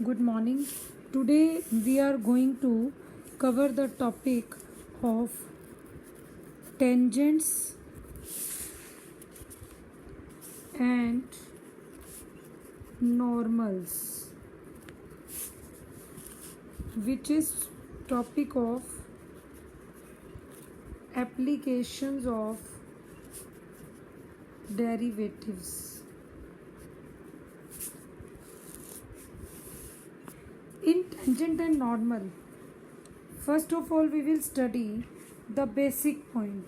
Good morning. Today we are going to cover the topic of tangents and normals, which is topic of applications of derivatives. In tangent and normal, first of all we will study the basic point.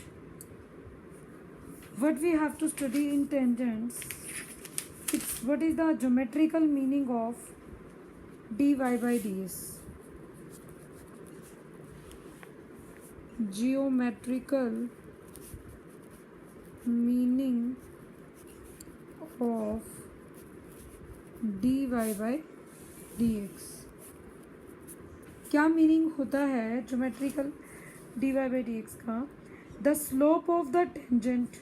What we have to study in tangents, what is the geometrical meaning of dy by ds. Geometrical meaning of dy by dx. क्या meaning होता है geometrical D Y by D X का? The slope of the tangent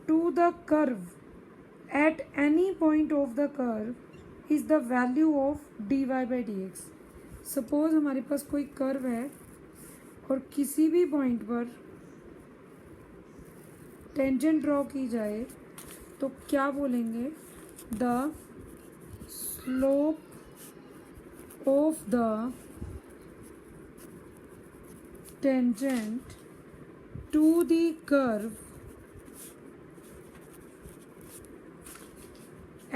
to the curve at any point of the curve is the value of D Y by D X. Suppose हमारे पास कोई curve है और किसी भी point पर tangent draw की जाए तो क्या बोलेंगे? The slope of the tangent to the curve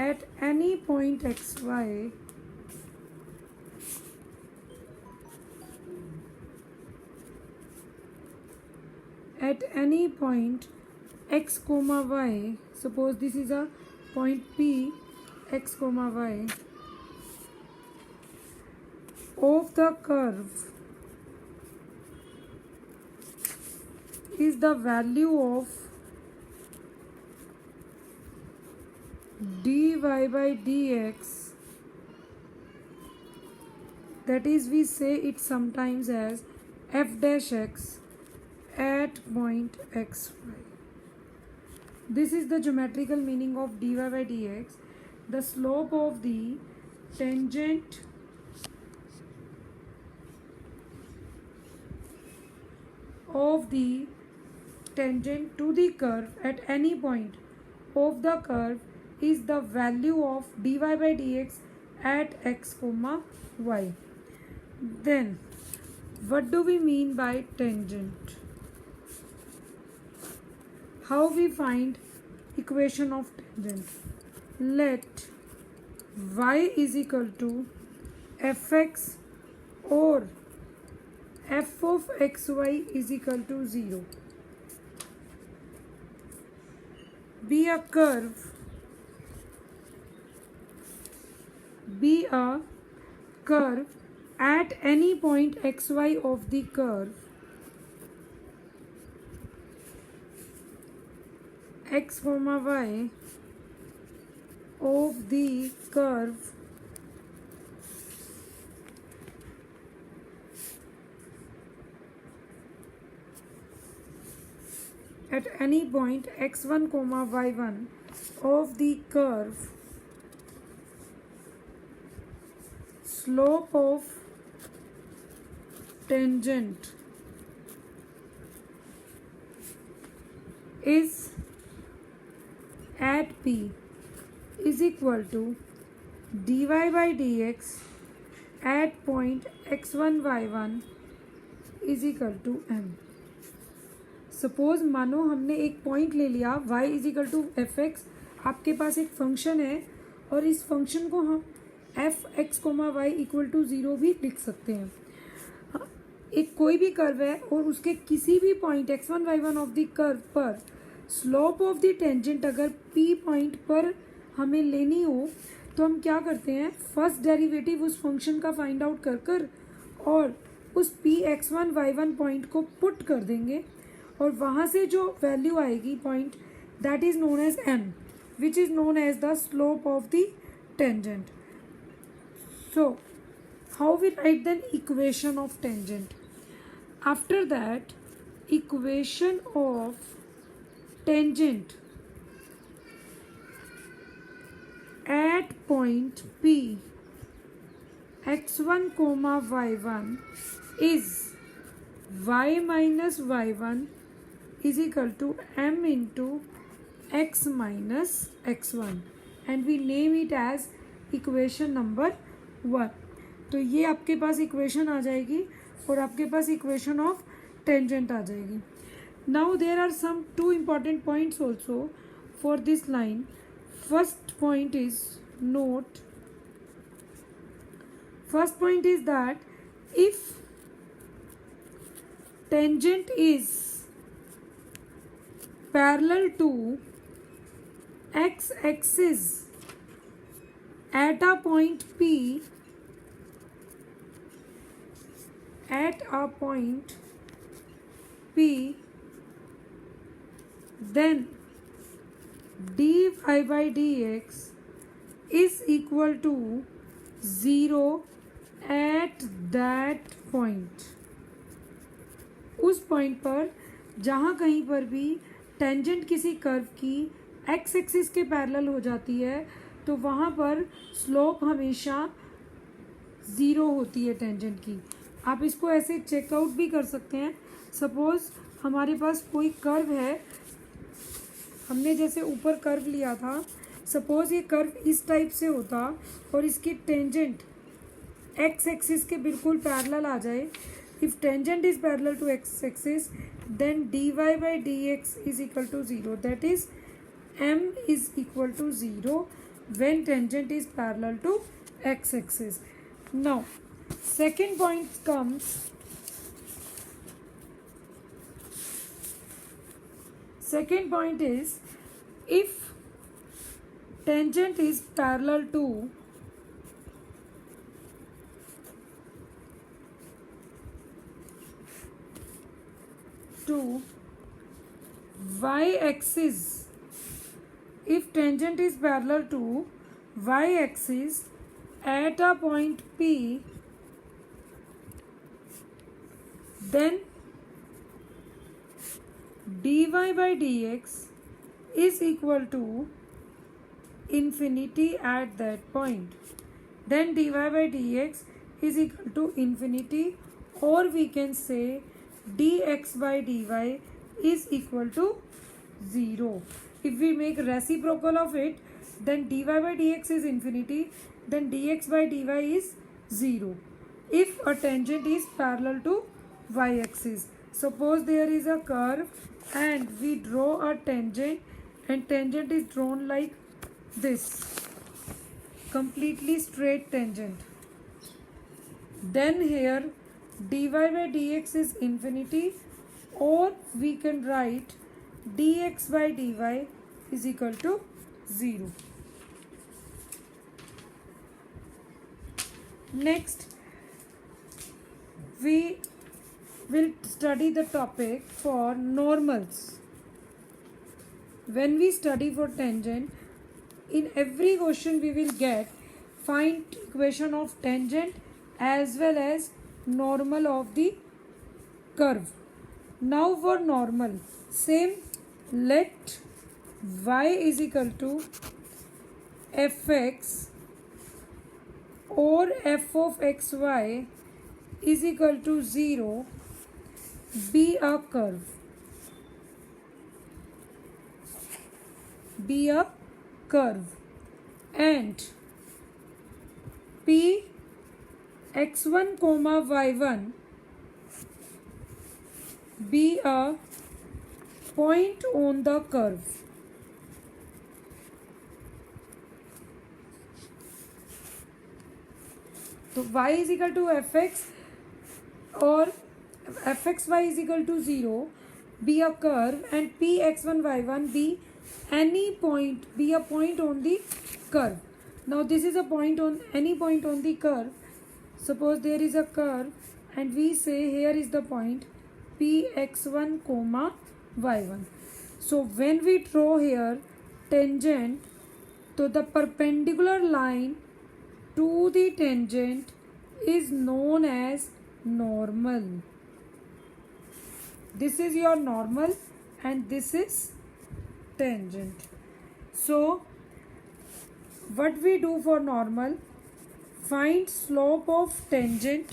at any point xy at any point x comma y. Suppose this is a point P, x comma y of the curve is the value of dy by dx, that is we say it sometimes as f dash x at point xy. This is the geometrical meaning of dy by dx. The slope of the tangent of the tangent to the curve at any point of the curve is the value of dy by dx at x comma y. Then what do we mean by tangent? How we find equation of tangent? Let y is equal to fx or f of xy is equal to 0 be a curve at any point xy of the curve x comma y of the curve at any point x1 comma y1 of the curve. Slope of tangent is at P is equal to dy by dx at point x1 y1 is equal to m. Suppose मानो हमने एक point ले लिया y is equal to F X. आपके पास एक function है और इस फंक्शन को हम F X comma Y equal to 0 भी लिख सकते हैं. एक कोई भी कर्व है और उसके किसी भी point x1 y1 of the curve पर स्लोप ऑफ द टेंजेंट अगर p पॉइंट पर हमें लेनी हो तो हम क्या करते हैं? फर्स्ट डेरिवेटिव उस फंक्शन का फाइंड आउट कर और उस p x1 y1 पॉइंट को पुट कर देंगे और वहाँ से जो वैल्यू आएगी point that is known as m, which is known as the slope of the tangent. So how we write then equation of tangent? After that equation of tangent at point P x1 comma y1 is y minus y1 is equal to m into x minus x1 and we name it as equation number 1. तो ये आपके पास equation आ जाएगी और आपके पास equation of tangent आ जाएगी. Now there are some two important points also for this line. First point is note. First point is that if tangent is parallel to x-axis at a point P, then dy by dx is equal to 0 at that point. उस point पर जहाँ कहीं पर भी tangent किसी curve की x axis के parallel हो जाती है तो वहाँ पर स्लोप हमेशा ज़ीरो होती है टेंजेंट की. आप इसको ऐसे चेकआउट भी कर सकते हैं. सपोज़ हमारे पास कोई कर्व है, हमने जैसे ऊपर कर्व लिया था. सपोज़ ये कर्व इस टाइप से होता और इसकी टेंजेंट एक्स एक्सिस के बिल्कुल पैरेलल आ जाए. If tangent is parallel to X axis then dy by dx is equal to 0. That is m is equal to 0 when tangent is parallel to x axis. Now second point comes. Second point is if tangent is parallel to y-axis, if tangent is parallel to y-axis at a point P, then dy by dx is equal to infinity at that point. Then dy by dx is equal to infinity, or we can say dx by dy is equal to 0. If we make reciprocal of it, then dy by dx is infinity, then dx by dy is 0. If a tangent is parallel to y-axis, suppose there is a curve and we draw a tangent and tangent is drawn like this, completely straight tangent. Then here dy by dx is infinity, or we can write dx by dy is equal to 0. Next, we will study the topic for normals. When we study for tangent, in every question we will get find equation of tangent as well as normal of the curve. Now for normal, same, let y is equal to fx or f of xy is equal to 0 be a curve. Be a curve and P x1 comma y1 be a point on the curve. So y is equal to fx or fxy is equal to 0 be a curve and p x1 y1 be any point, be a point on the curve. Now this is a point on any point on the curve. Suppose there is a curve and we say here is the point p x1 comma y1. So when we draw here tangent, so the perpendicular line to the tangent is known as normal. This is your normal and this is tangent. So what we do for normal? find slope of tangent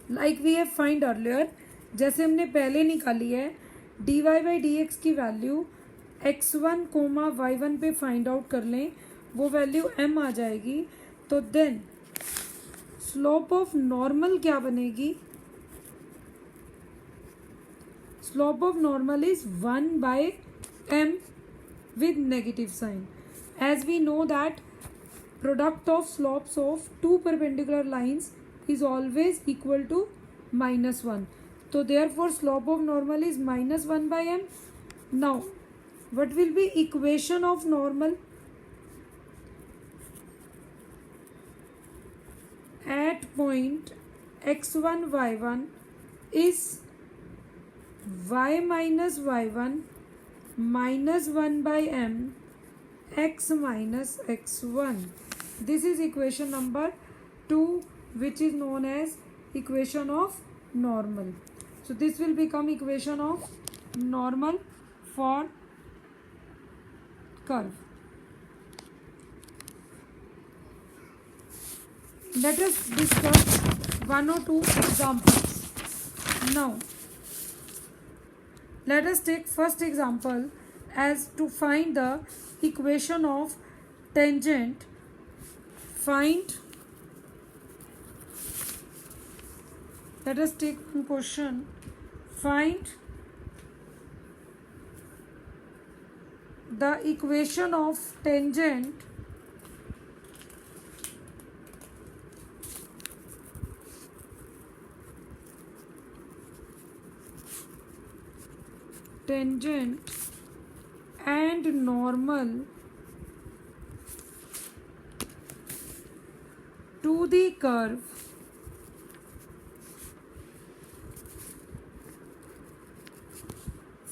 like we have find earlier, जैसे हमने पहले निकाली है dy by dx की value x1 coma y1 पे find out कर लें, वो वैल्यू m आ जाएगी. तो देन स्लोप ऑफ नॉर्मल क्या बनेगी? Slope of normal is 1 by m with negative sign. As we know that product of slopes of two perpendicular lines is always equal to -1. So therefore slope of normal is -1 by m. Now what will be equation of normal? At point x1 y1 is y minus y1 minus 1 by m x minus x1. This is equation number 2, which is known as equation of normal. So this will become equation of normal for curve. Let us discuss one or two examples. Now let us take first example as to find the equation of tangent. Let us take one question. Find the equation of tangent and normal to the curve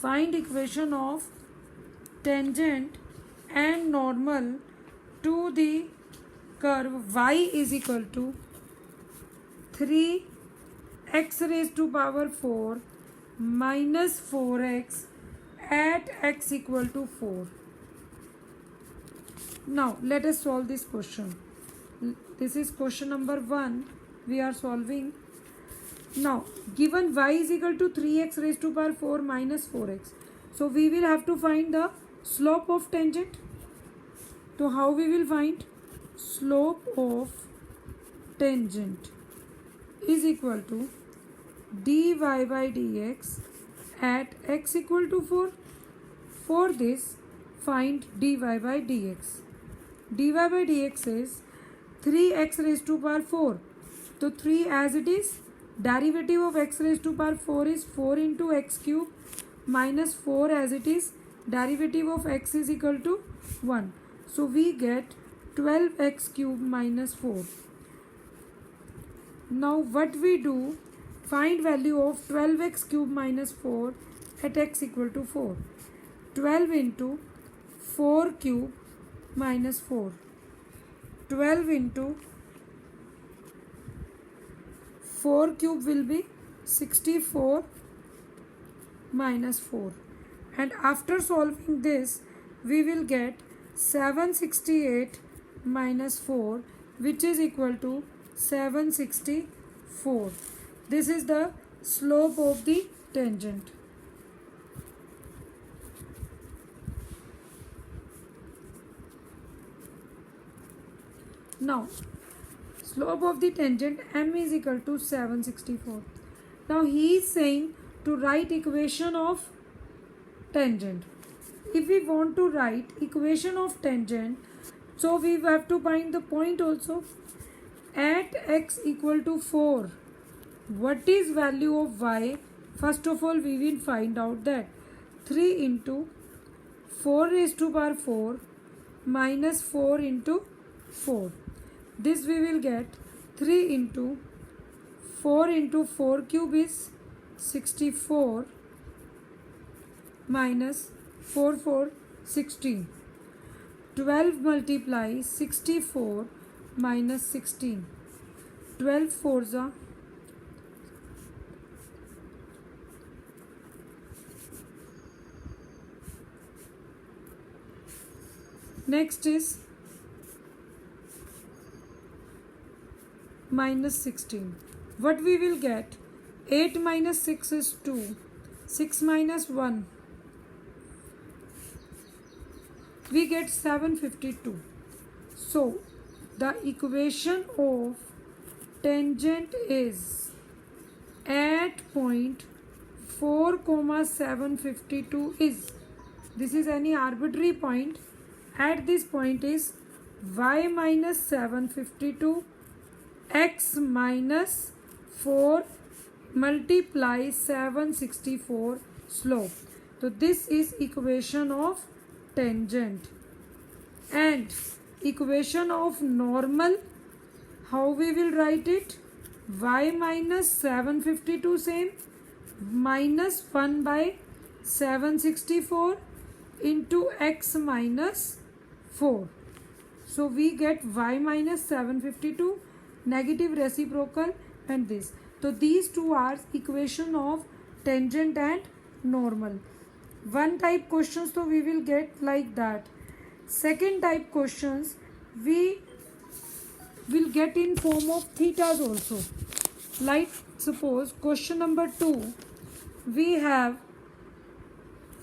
find equation of tangent and normal to the curve y is equal to 3x raised to power 4 minus 4x at x equal to 4. Now let us solve this question. This is question number 1 we are solving. Now given y is equal to 3x raised to power 4 minus 4x, so we will have to find the slope of tangent. So how we will find? Slope of tangent is equal to dy by dx at x equal to 4. For this find dy by dx. dy by dx is 3x raised to power 4. So 3 as it is, derivative of x raised to power 4 is 4 into x cube minus 4 as it is, derivative of x is equal to 1. So we get 12x cube minus 4. Now what we do? Find value of 12x cube minus 4 at x equal to 4. 12 into 4 cube minus 4. 12 into 4 cube will be 64 minus 4. And after solving this, we will get 768 minus 4, which is equal to 764. This is the slope of the tangent. Now, slope of the tangent m is equal to 764. Now, he is saying to write equation of tangent. If we want to write equation of tangent, so we have to find the point also. At x equal to 4, what is value of y? First of all, we will find out that 3 into 4 raised to power 4 minus 4 into 4. This we will get 3 into 4 cube is 64 minus 4 16. 12 multiply 64 minus 16. 12 fours are 24. Next is minus 16. What we will get? 8 minus 6 is 2. 6 minus 1. We get 752. So, the equation of tangent is at point 4 comma 752 is, this is any arbitrary point, at this point is y minus 752 x minus 4 multiply 764 slope. So this is equation of tangent. And equation of normal, how we will write it? Y minus 752 same, minus 1 by 764 into x minus 4. So we get y minus 752, negative reciprocal, and this. So these two are equation of tangent and normal. One type questions so we will get like that. Second type questions we will get in form of thetas also. Like suppose question number 2, we have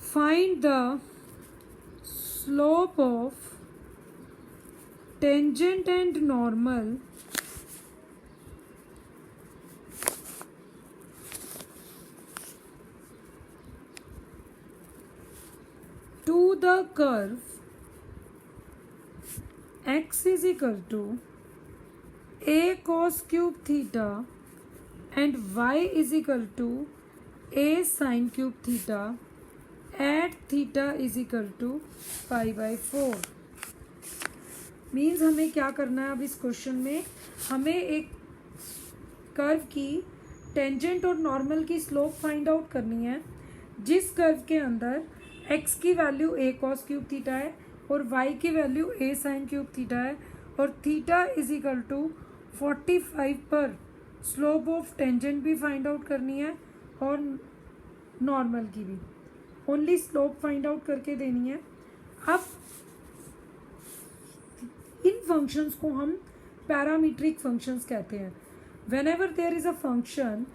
find the slope of tangent and normal to the curve x is equal to a cos cube theta and y is equal to a sin cube theta at theta is equal to pi by 4. Means हमें क्या करना है अब इस question में, हमें एक curve की टेंजेंट और नॉर्मल की स्लोप फाइंड आउट करनी है जिस कर्व के अंदर x की value a cos cube theta है और y की value a sin cube theta है और थीटा इज इक्वल टू 45 पर स्लोप ऑफ टेंजेंट भी फाइंड आउट करनी है और नॉर्मल की भी, ओनली स्लोप फाइंड आउट करके देनी है. अब इन फंक्शंस को हम पैरामीट्रिक फंक्शंस कहते हैं. whenever there is a function,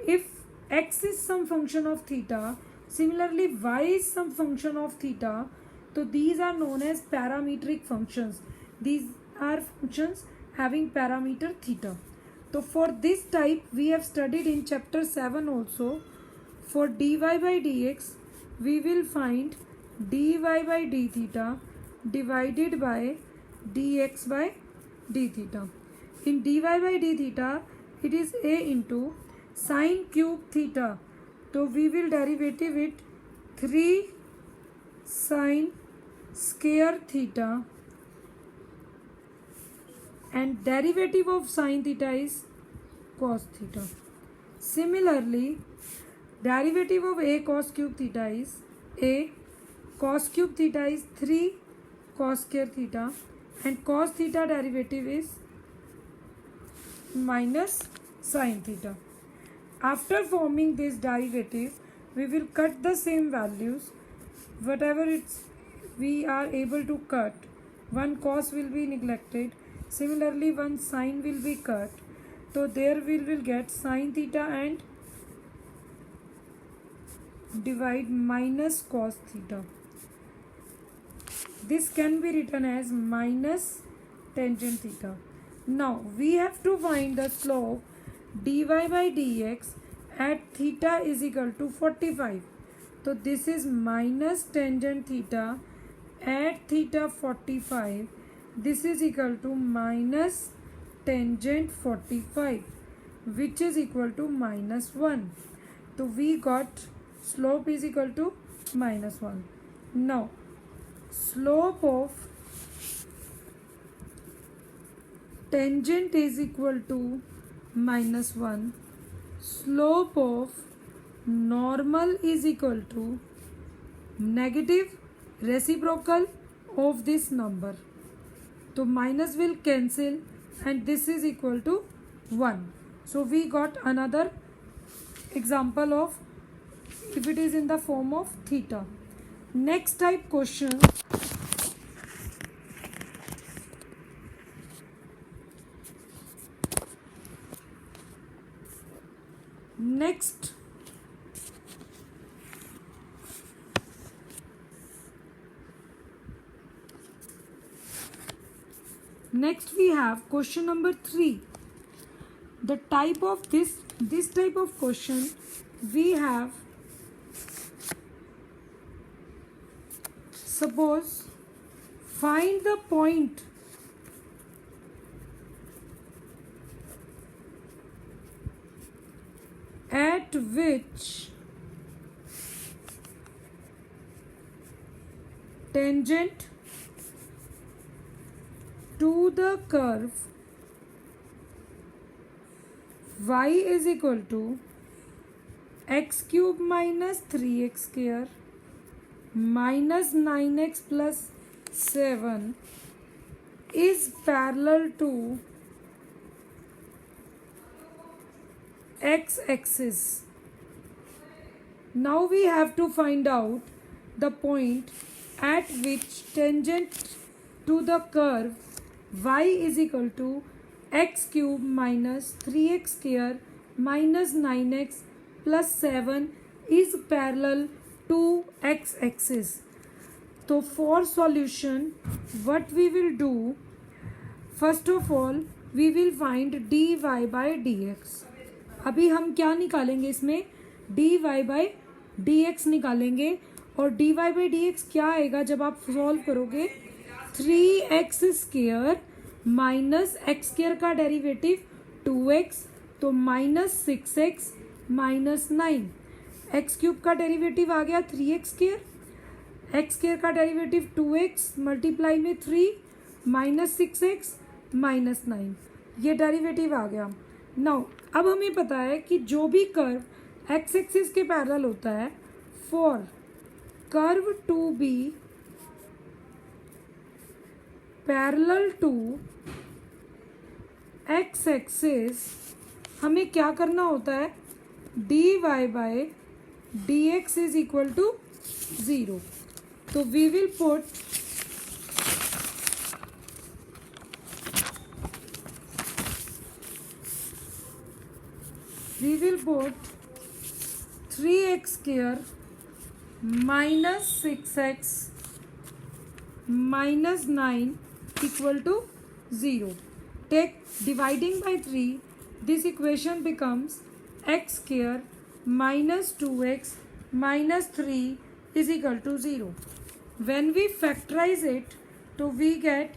if x is some function of theta, similarly y is some function of theta, so these are known as parametric functions. These are functions having parameter theta. So for this type we have studied in chapter 7 also. For dy by dx we will find dy by d theta divided by dx by d theta. In dy by d theta it is a into sine cube theta. So we will derivative it 3 sine square theta, and derivative of sine theta is cos theta. Similarly, derivative of a cos cube theta is a cos cube theta is 3 cos square theta, and cos theta derivative is minus sine theta. After forming this derivative, we will cut the same values, whatever it's we are able to cut. One cos will be neglected, similarly one sine will be cut, so there we will get sine theta and divide minus cos theta. This can be written as minus tangent theta. Now we have to find the slope dy by dx at theta is equal to 45. So this is minus tangent theta at theta 45. This is equal to minus tangent 45, which is equal to minus 1. So we got slope is equal to minus 1. Now slope of tangent is equal to minus 1. Slope of normal is equal to negative reciprocal of this number. So minus will cancel and this is equal to 1. So we got another example of if it is in the form of theta. Next type question next we have question number 3. The type of this type of question we have, suppose find the point at which tangent to the curve y is equal to x cube minus 3x square minus 9x plus 7 is parallel to x axis. Now we have to find out the point at which tangent to the curve y is equal to x cube minus 3x square minus 9x plus 7 is parallel to x axis. So for solution what we will do, first of all we will find dy by dx. अभी हम क्या निकालेंगे, इसमें dy by dx निकालेंगे. और dy by dx क्या आएगा जब आप सॉल्व करोगे, 3x square minus x square का डेरिवेटिव 2x तो minus 6x minus 9. X cube का डेरिवेटिव आ गया 3x स्क्वायर, एक्स स्क्वायर का डेरिवेटिव 2x मल्टीप्लाई में 3 माइनस 6x माइनस 9, ये डेरिवेटिव आ गया. नाउ अब हमें पता है कि जो भी कर्व एक्स एक्सिस के पैरेलल होता है, for curve to be parallel to X axis, हमें क्या करना होता है, dy by dx is equal to 0. तो we will put we will put 3x square minus 6x minus 9 equal to 0. Take dividing by 3, this equation becomes x square minus 2x minus 3 is equal to 0. When we factorize it, so we get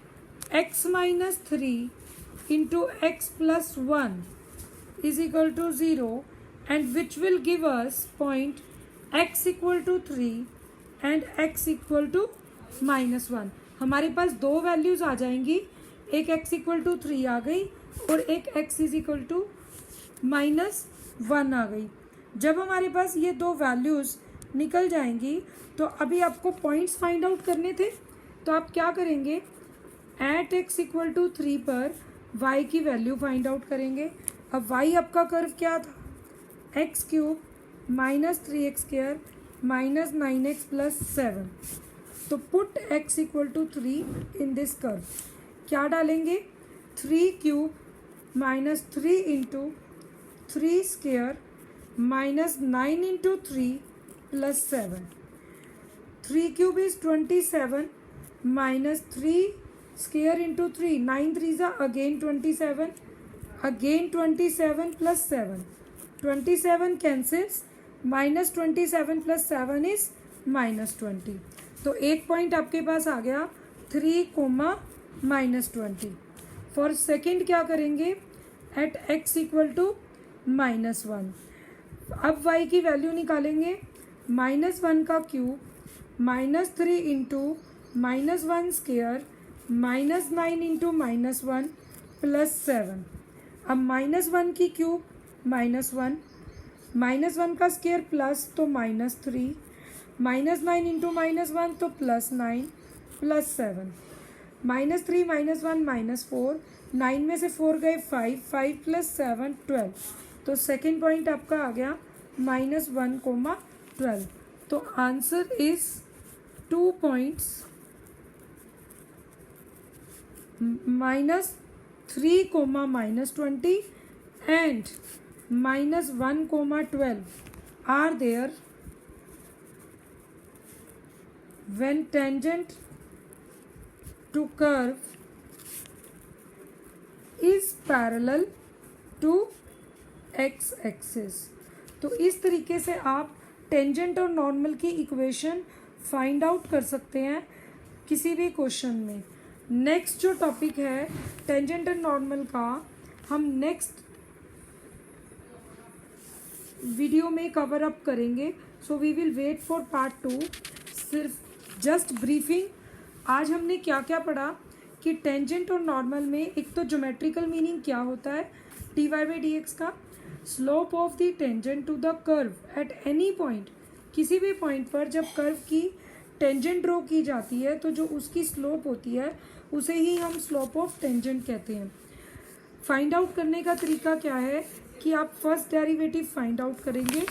x minus 3 into x plus 1 is equal to 0, and which will give us point x equal to 3 and x equal to minus 1. हमारे पास दो values आ जाएंगी, एक x equal to 3 आ गई और एक x is equal to minus 1 आ गई. जब हमारे पास ये दो वैल्यूज निकल जाएंगी तो अभी आपको पॉइंट्स फाइंड आउट करने थे, तो आप क्या करेंगे, एट x इक्वल टू 3 पर y की वैल्यू फाइंड आउट करेंगे. अब y आपका कर्व क्या था, X cube minus 3x square minus 9x plus 7. तो put x equal to 3 in this curve. क्या डालेंगे, 3 cube minus 3 into 3 square minus 9 into 3 plus 7. 3 cube is 27 minus 3 square into 3, 9 3 जा again 27, again 27 plus 7, 27 cancels, minus 27 plus 7 is minus 20. तो एक point आपके पास आ गया 3 comma minus 20. For second क्या करेंगे, at x equal to minus 1. अब y की value निकालेंगे, माइनस 1 का cube minus 3 into minus 1 square minus 9 into minus 1 plus 7. अब माइनस 1 की क्यूब माइनस 1, माइनस 1 का स्क्वायर प्लस तो माइनस 3, माइनस 9 इंटू माइनस 1 तो plus 9 plus 7, minus 3 minus 1 minus 4, 9 में से 4 गए 5, 5 प्लस 7 12. तो सेकेंड पॉइंट आपका आ गया माइनस 1 कोमा 12. तो answer is 2 points minus 3 comma minus 20 and minus 1 comma 12 are there when tangent to curve is parallel to x axis। तो इस तरीके से आप टेंजेंट और नॉर्मल की इक्वेशन फाइंड आउट कर सकते हैं किसी भी क्वेश्चन में। नेक्स्ट जो टॉपिक है टेंजेंट एंड नॉर्मल का, हम नेक्स्ट वीडियो में कवर अप करेंगे। So we will wait for part 2। सिर्फ जस्ट ब्रीफिंग, आज हमने क्या क्या पढ़ा कि टेंजेंट और नॉर्मल में एक तो ज्योमेट्रिकल मीनिंग क्या होता है D Y by D X का, slope of the tangent to the curve at any point, किसी भी पॉइंट पर जब कर्व की टेंजेंट ड्रॉ की जाती है तो जो उसकी स्लोप होती है उसे ही हम स्लोप ऑफ टेंजेंट कहते हैं। फाइंड आउट करने का तरीका क्या है कि आप फर्स्ट डेरिवेटिव फाइंड आउट करेंगे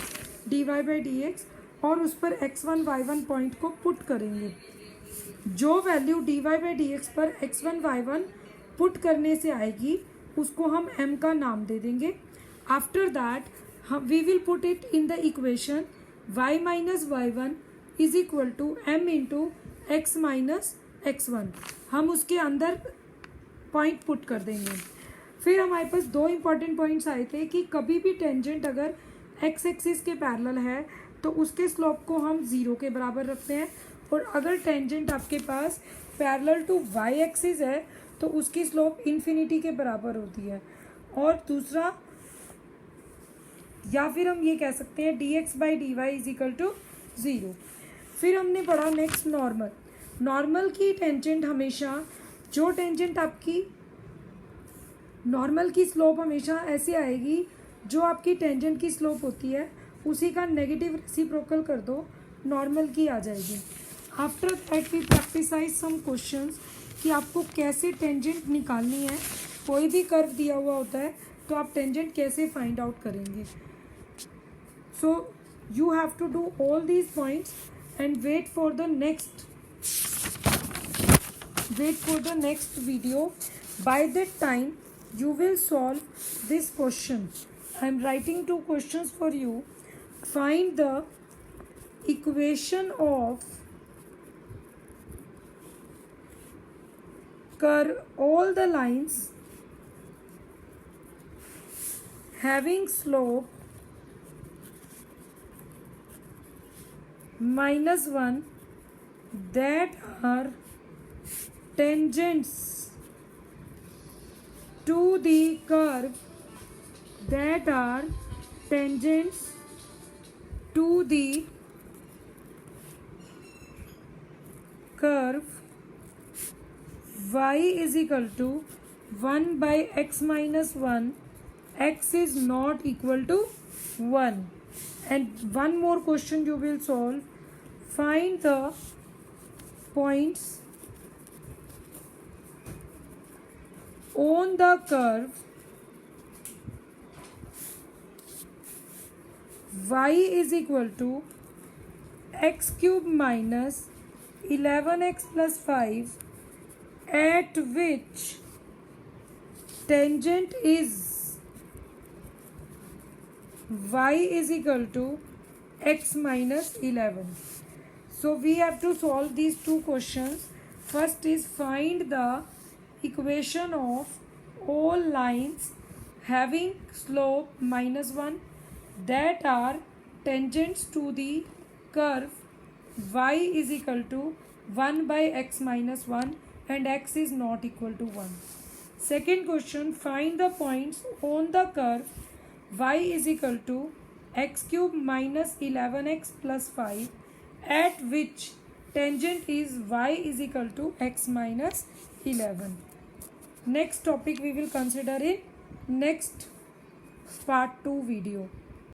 D Y by D X और उस पर x1 y1 पॉइंट को पुट करेंगे। जो value D Y by D X पर x1 y1 पुट करने से आएगी उसको हम m का नाम दे देंगे। आफ्टर दैट हम we will put it in the equation y minus y1 is equal to m into X minus x1। हम उसके अंदर पॉइंट पुट कर देंगे। फिर हमारे पास दो इंपॉर्टेंट पॉइंट्स आए थे कि कभी भी टेंजेंट अगर एक्स एक्सिस के पैरेलल है तो उसके स्लोप को हम 0 के बराबर रखते हैं, और अगर टेंजेंट आपके पास पैरेलल टू वाई एक्सिस है तो उसकी स्लोप इन्फिनिटी के बराबर होती है। और दूसरा, या फिर हम ये कह सकते हैं D X by D Y is equal to 0। फिर हमने पढ़ा नेक्स्ट नॉर्मल। नॉर्मल की टेंजेंट हमेशा, जो टेंजेंट आपकी नॉर्मल की स्लोप हमेशा ऐसे आएगी, जो आपकी टेंजेंट की स्लोप होती है उसी का नेगेटिव रेसिप्रोकल कर दो, नॉर्मल की आ जाएगी। After that we practise some questions कि आपको कैसे टेंजेंट निकालनी है। कोई भी कर्व दिया हुआ होता है तो आप टेंजेंट कैसे फाइंड आउट करेंगे। So you have to do all these points and wait for the next video. By that time you will solve this question. I am writing 2 questions for you. Find the equation of curve all the lines having slope -1 that are tangents to the curve, that are tangents to the curve y is equal to 1 by x minus 1, x is not equal to 1. And one more question you will solve. Find the points on the curve y is equal to x cube minus 11x plus 5 at which tangent is y is equal to x minus 11. So we have to solve these 2 questions. First is find the equation of all lines having slope -1 that are tangents to the curve y is equal to 1 by x minus 1 and x is not equal to 1. Second question, find the points on the curve y is equal to x cube minus 11x plus 5 at which tangent is y is equal to x minus 11. Next topic we will consider in next part 2 video.